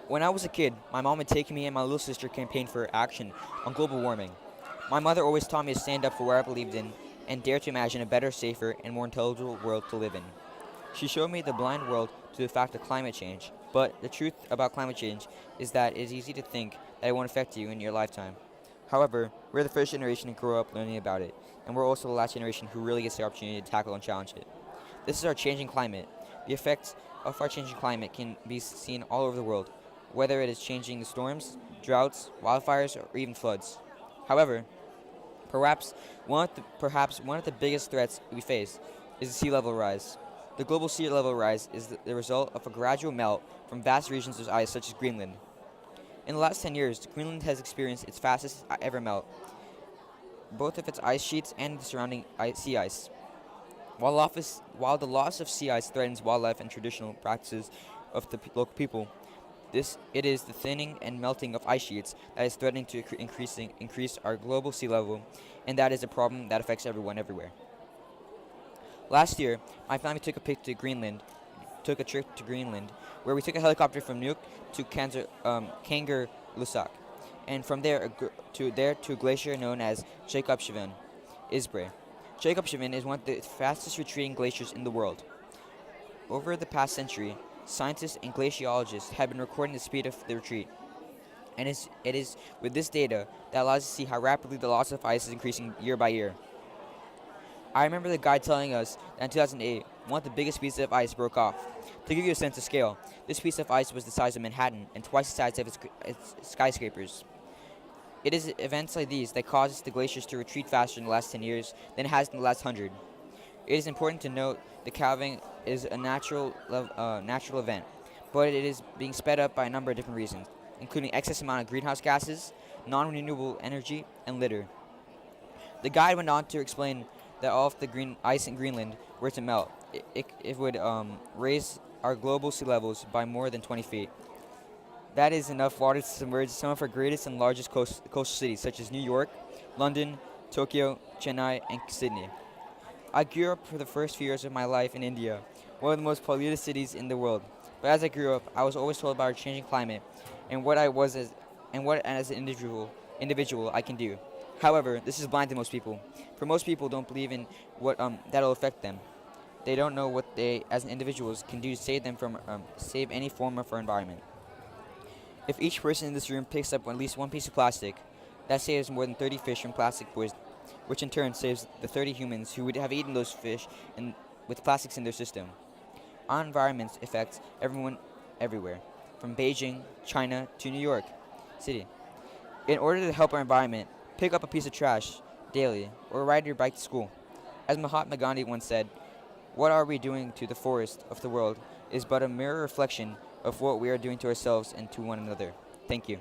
When I was a kid, my mom had taken me and my little sister campaign for action on global warming. My mother always taught me to stand up for what I believed in and dare to imagine a better, safer, and more intelligible world to live in. She showed me the blind world to the fact of climate change, but the truth about climate change is that it is easy to think that it won't affect you in your lifetime. However, we're the first generation to grow up learning about it, and we're also the last generation who really gets the opportunity to tackle and challenge it. This is our changing climate. The effects of our changing climate can be seen all over the world, whether it is changing the storms, droughts, wildfires, or even floods. However, perhaps one of the biggest threats we face is the sea level rise. The global sea level rise is the result of a gradual melt from vast regions of ice such as Greenland. In the last 10 years, Greenland has experienced its fastest ever melt, both of its ice sheets and the surrounding sea ice. While the loss of sea ice threatens wildlife and traditional practices of the local people, it is the thinning and melting of ice sheets that is threatening to increase our global sea level, and that is a problem that affects everyone everywhere. Last year, my family took a trip to Greenland, where we took a helicopter from Nuuk to Kangerlussuaq, and from there to a glacier known as Jacobshavn, Isbre. Jacobshavn is one of the fastest retreating glaciers in the world. Over the past century, scientists and glaciologists have been recording the speed of the retreat, and it is with this data that allows us to see how rapidly the loss of ice is increasing year by year. I remember the guide telling us that in 2008, one of the biggest pieces of ice broke off. To give you a sense of scale, this piece of ice was the size of Manhattan and twice the size of its skyscrapers. It is events like these that causes the glaciers to retreat faster in the last 10 years than it has in the last 100. It is important to note that calving is a natural event, but it is being sped up by a number of different reasons, including excess amount of greenhouse gases, non-renewable energy, and litter. The guide went on to explain that all of the green ice in Greenland were to melt, it would raise our global sea levels by more than 20 feet. That is enough water to submerge some of our greatest and largest coastal cities, such as New York, London, Tokyo, Chennai, and Sydney. I grew up for the first few years of my life in India, one of the most polluted cities in the world. But as I grew up, I was always told about our changing climate and what as an individual I can do. However, this is blind to most people. For most people, don't believe in what that'll affect them. They don't know what they, as individuals, can do to save any form of our environment. If each person in this room picks up at least one piece of plastic, that saves more than 30 fish from plastic poison, which in turn saves the 30 humans who would have eaten those fish with plastics in their system. Our environment affects everyone everywhere, from Beijing, China, to New York City. In order to help our environment, pick up a piece of trash daily or ride your bike to school. As Mahatma Gandhi once said, what are we doing to the forest of the world is but a mirror reflection of what we are doing to ourselves and to one another. Thank you.